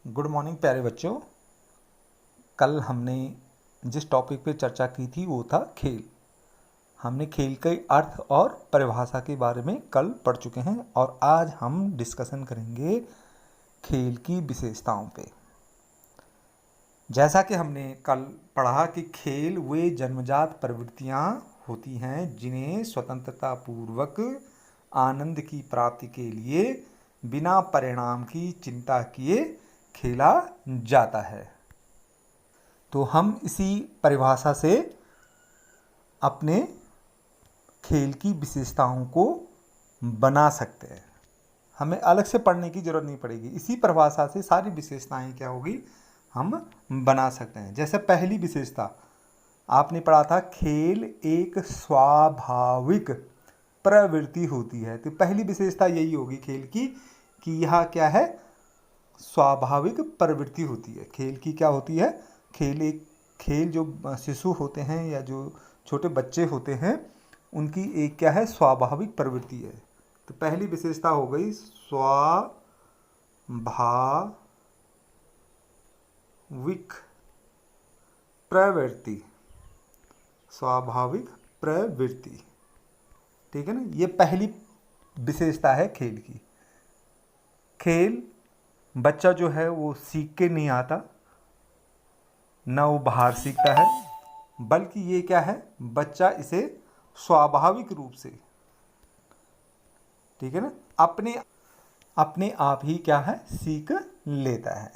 Good morning प्यारे बच्चों। कल हमने जिस टॉपिक पे चर्चा की थी वो था खेल। हमने खेल के अर्थ और परिभाषा के बारे में कल पढ़ चुके हैं और आज हम डिस्कशन करेंगे खेल की विशेषताओं पे। जैसा कि हमने कल पढ़ा कि खेल वे जन्मजात प्रवृत्तियां होती हैं जिन्हें स्वतंत्रता पूर्वक आनंद की प्राप्ति के लिए बिना परिणाम की चिंता किए खेला जाता है। तो हम इसी परिभाषा से अपने खेल की विशेषताओं को बना सकते हैं। हमें अलग से पढ़ने की जरूरत नहीं पड़ेगी, इसी परिभाषा से सारी विशेषताएं क्या होगी हम बना सकते हैं। जैसे पहली विशेषता आपने पढ़ा था, खेल एक स्वाभाविक प्रवृत्ति होती है। तो पहली विशेषता यही होगी खेल की कि यह क्या है, स्वाभाविक प्रवृत्ति होती है। खेल की क्या होती है, खेल जो शिशु होते हैं या जो छोटे बच्चे होते हैं उनकी एक क्या है, स्वाभाविक प्रवृत्ति है। तो पहली विशेषता हो गई स्वाभाविक प्रवृत्ति। स्वाभाविक प्रवृत्ति, ठीक है ना, ये पहली विशेषता है खेल की। खेल बच्चा जो है वो सीख के नहीं आता, न वो बाहर सीखता है, बल्कि ये क्या है, बच्चा इसे स्वाभाविक रूप से, ठीक है ना, अपने आप ही क्या है, सीख लेता है।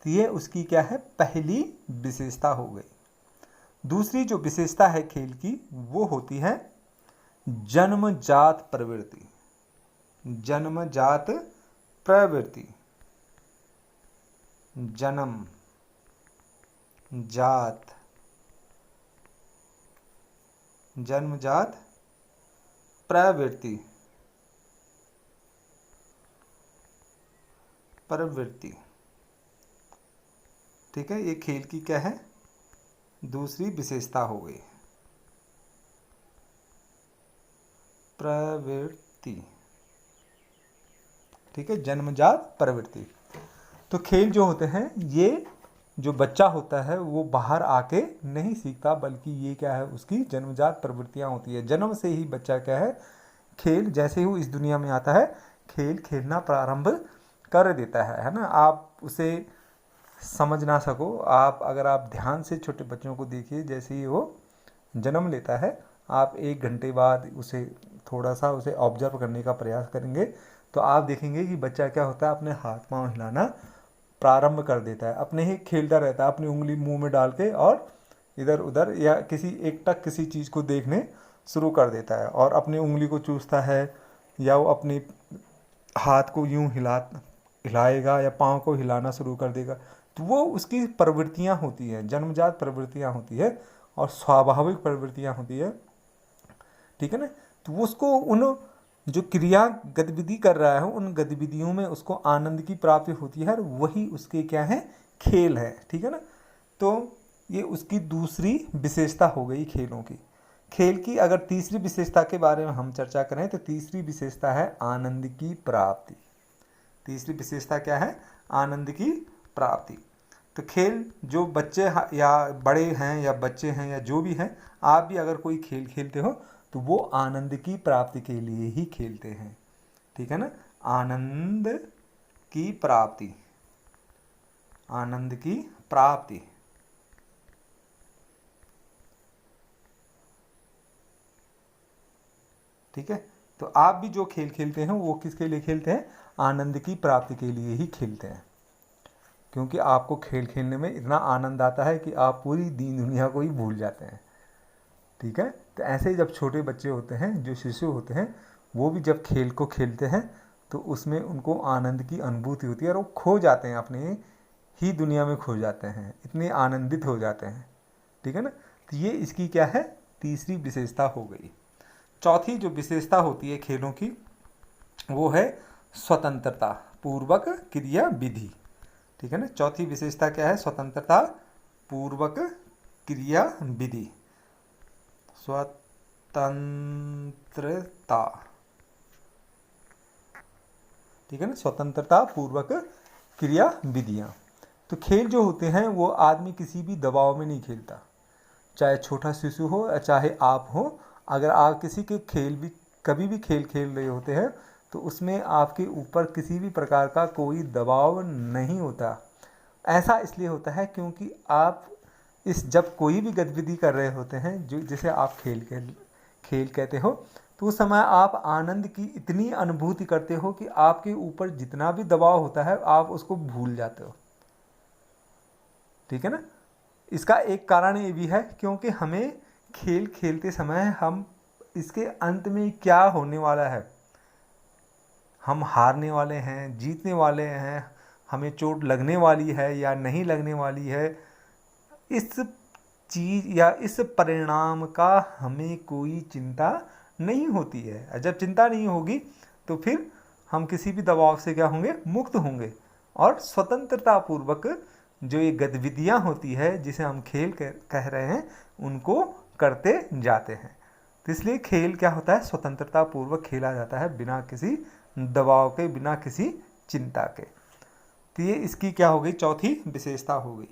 तो ये उसकी क्या है, पहली विशेषता हो गई। दूसरी जो विशेषता है खेल की वो होती है जन्मजात प्रवृत्ति। जन्मजात प्रवृत्ति, जन्मजात प्रवृत्ति। ठीक है, ये खेल की क्या है, दूसरी विशेषता हो गई, प्रवृत्ति। ठीक है, जन्मजात प्रवृत्ति। तो खेल जो होते हैं, ये जो बच्चा होता है वो बाहर आके नहीं सीखता, बल्कि ये क्या है, उसकी जन्मजात प्रवृत्तियां होती है। जन्म से ही बच्चा क्या है, खेल जैसे ही वो इस दुनिया में आता है खेल खेलना प्रारंभ कर देता है ना। आप उसे समझ ना सको, अगर आप ध्यान से छोटे बच्चों को देखिए, जैसे ही वो जन्म लेता है आप 1 घंटे बाद उसे थोड़ा सा उसे ऑब्जर्व करने का प्रयास करेंगे तो आप देखेंगे कि बच्चा क्या होता है, अपने हाथ पांव हिलाना प्रारंभ कर देता है, अपने ही खेलता रहता है, अपनी उंगली मुंह में डाल के और इधर उधर या किसी एकटक किसी चीज़ को देखने शुरू कर देता है और अपनी उंगली को चूसता है, या वो अपनी हाथ को यूं हिलाएगा या पाँव को हिलाना शुरू कर देगा। तो वो उसकी प्रवृत्तियां होती हैं, जन्मजात प्रवृत्तियां होती है और स्वाभाविक प्रवृत्तियां होती है, ठीक है ना। तो वो उसको उन जो क्रिया गतिविधि कर रहा है उन गतिविधियों में उसको आनंद की प्राप्ति होती है और वही उसके क्या है, खेल है, ठीक है ना। तो ये उसकी दूसरी विशेषता हो गई खेलों की। खेल की अगर तीसरी विशेषता के बारे में हम चर्चा करें तो तीसरी विशेषता है आनंद की प्राप्ति। तीसरी विशेषता क्या है, आनंद की प्राप्ति। तो खेल जो बच्चे या बड़े हैं या बच्चे हैं या जो भी हैं, आप भी अगर कोई खेल खेलते हो तो वो आनंद की प्राप्ति के लिए ही खेलते हैं, ठीक है ना। आनंद की प्राप्ति, आनंद की प्राप्ति, ठीक है। तो आप भी जो खेल खेलते हैं वो किसके लिए खेलते हैं, आनंद की प्राप्ति के लिए ही खेलते हैं, क्योंकि आपको खेल खेलने में इतना आनंद आता है कि आप पूरी दीन दुनिया को ही भूल जाते हैं, ठीक है। तो ऐसे ही जब छोटे बच्चे होते हैं, जो शिशु होते हैं, वो भी जब खेल को खेलते हैं तो उसमें उनको आनंद की अनुभूति होती है और वो खो जाते हैं, अपने ही दुनिया में खो जाते हैं, इतने आनंदित हो जाते हैं, ठीक है ना। तो ये इसकी क्या है, तीसरी विशेषता हो गई। चौथी जो विशेषता होती है खेलों की वो है स्वतंत्रता पूर्वक क्रिया विधि, ठीक है ना। चौथी विशेषता क्या है, स्वतंत्रता पूर्वक क्रिया विधि। स्वतंत्रता, ठीक है ना, स्वतंत्रता पूर्वक क्रिया विधियाँ। तो खेल जो होते हैं वो आदमी किसी भी दबाव में नहीं खेलता, चाहे छोटा शिशु हो या चाहे आप हो। अगर आप किसी के कभी भी खेल खेल रहे होते हैं तो उसमें आपके ऊपर किसी भी प्रकार का कोई दबाव नहीं होता। ऐसा इसलिए होता है क्योंकि आप जब कोई भी गतिविधि कर रहे होते हैं जो जिसे आप खेल कहते हो, तो उस समय आप आनंद की इतनी अनुभूति करते हो कि आपके ऊपर जितना भी दबाव होता है आप उसको भूल जाते हो। ठीक है ना। इसका एक कारण ये भी है क्योंकि हमें खेल खेलते समय हम इसके अंत में क्या होने वाला है, हम हारने वाले हैं, जीतने वाले हैं, हमें चोट लगने वाली है या नहीं लगने वाली है, इस चीज़ या इस परिणाम का हमें कोई चिंता नहीं होती है। जब चिंता नहीं होगी तो फिर हम किसी भी दबाव से क्या होंगे, मुक्त होंगे और स्वतंत्रता पूर्वक जो ये गतिविधियाँ होती है जिसे हम खेल कह रहे हैं उनको करते जाते हैं। तो इसलिए खेल क्या होता है, स्वतंत्रता पूर्वक खेला जाता है, बिना किसी दबाव के, बिना किसी चिंता के। तो ये इसकी क्या हो गई, चौथी विशेषता हो गई।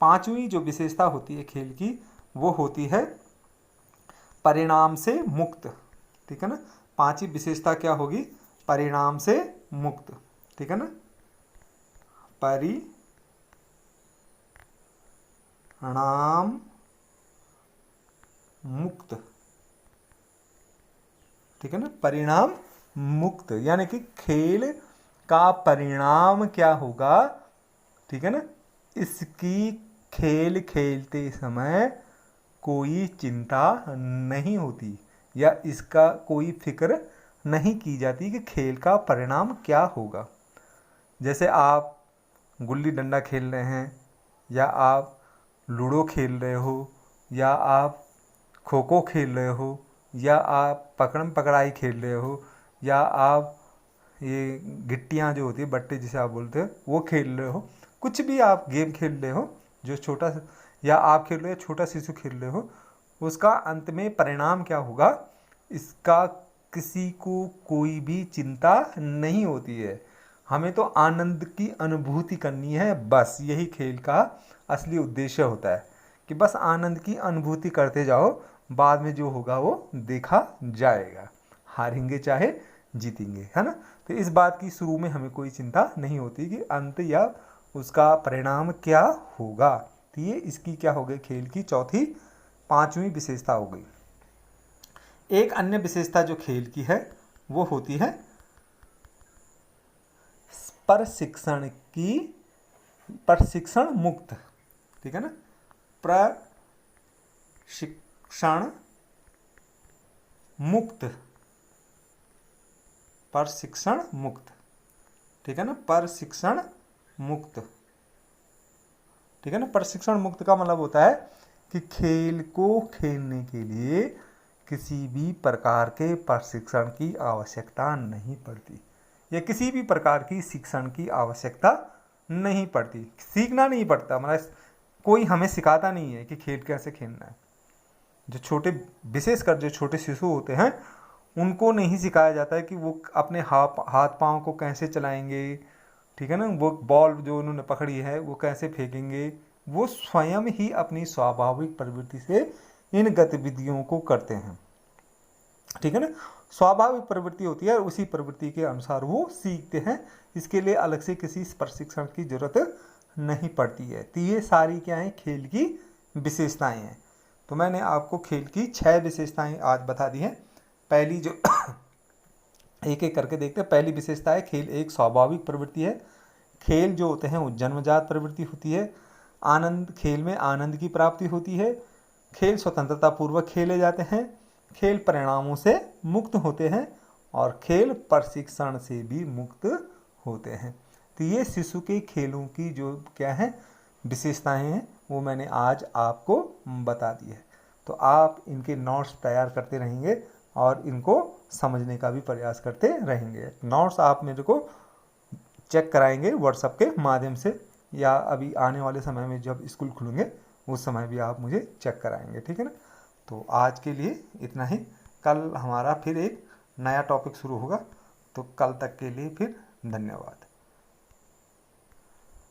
पांचवी जो विशेषता होती है खेल की वो होती है परिणाम से मुक्त। ठीक है ना। पांचवी विशेषता क्या होगी, परिणाम से मुक्त। ठीक है ना, परिणाम मुक्त। ठीक है ना, परिणाम मुक्त यानी कि खेल का परिणाम क्या होगा। ठीक है ना, इसकी खेल खेलते समय कोई चिंता नहीं होती या इसका कोई फिक्र नहीं की जाती कि खेल का परिणाम क्या होगा। जैसे आप गुल्ली डंडा खेल रहे हैं या आप लूडो खेल रहे हो या आप खो खो खेल रहे हो या आप पकड़म पकड़ाई खेल रहे हो या आप ये गिट्टियाँ जो होती है, बट्टे जिसे आप बोलते हो, वो खेल रहे हो, कुछ भी आप गेम खेल रहे हो जो छोटा या आप खेल रहे हो, छोटा शिशु खेल रहे हो, उसका अंत में परिणाम क्या होगा इसका किसी को कोई भी चिंता नहीं होती है। हमें तो आनंद की अनुभूति करनी है, बस यही खेल का असली उद्देश्य होता है कि बस आनंद की अनुभूति करते जाओ, बाद में जो होगा वो देखा जाएगा, हारेंगे चाहे जीतेंगे, है ना। तो इस बात की शुरू में हमें कोई चिंता नहीं होती कि अंत या उसका परिणाम क्या होगा। तो ये इसकी क्या हो गई, खेल की चौथी पांचवी विशेषता हो गई। एक अन्य विशेषता जो खेल की है वो होती है प्रशिक्षण मुक्त। ठीक है ना, प्रशिक्षण मुक्त, प्रशिक्षण मुक्त। ठीक है ना, प्रशिक्षण मुक्त। ठीक है ना, प्रशिक्षण मुक्त का मतलब होता है कि खेल को खेलने के लिए किसी भी प्रकार के प्रशिक्षण की आवश्यकता नहीं पड़ती या किसी भी प्रकार की शिक्षण की आवश्यकता नहीं पड़ती, सीखना नहीं पड़ता, मतलब कोई हमें सिखाता नहीं है कि खेल कैसे खेलना है। जो छोटे, विशेषकर जो छोटे शिशु होते हैं उनको नहीं सिखाया जाता है कि वो अपने हाथ पाँव को कैसे चलाएंगे। ठीक है ना, वो बॉल जो उन्होंने पकड़ी है वो कैसे फेंकेंगे, वो स्वयं ही अपनी स्वाभाविक प्रवृत्ति से इन गतिविधियों को करते हैं। ठीक है ना, स्वाभाविक प्रवृत्ति होती है और उसी प्रवृत्ति के अनुसार वो सीखते हैं, इसके लिए अलग से किसी प्रशिक्षण की जरूरत नहीं पड़ती है। तो ये सारी क्या है, खेल की विशेषताएं हैं। तो मैंने आपको खेल की 6 विशेषताएं आज बता दी हैं। पहली जो एक एक करके देखते हैं। पहली विशेषता है खेल एक स्वाभाविक प्रवृत्ति है। खेल जो होते हैं वो जन्मजात प्रवृत्ति होती है। खेल में आनंद की प्राप्ति होती है। खेल स्वतंत्रता पूर्वक खेले जाते हैं। खेल परिणामों से मुक्त होते हैं और खेल प्रशिक्षण से भी मुक्त होते हैं। तो ये शिशु के खेलों की जो क्या है विशेषताएं हैं वो मैंने आज आपको बता दी है। तो आप इनके नोट्स तैयार करते रहेंगे और इनको समझने का भी प्रयास करते रहेंगे। नोट्स आप मेरे को चेक कराएंगे व्हाट्सएप के माध्यम से, या अभी आने वाले समय में जब स्कूल खुलेंगे उस समय भी आप मुझे चेक कराएंगे। ठीक है ना। तो आज के लिए इतना ही। कल हमारा फिर एक नया टॉपिक शुरू होगा, तो कल तक के लिए फिर धन्यवाद।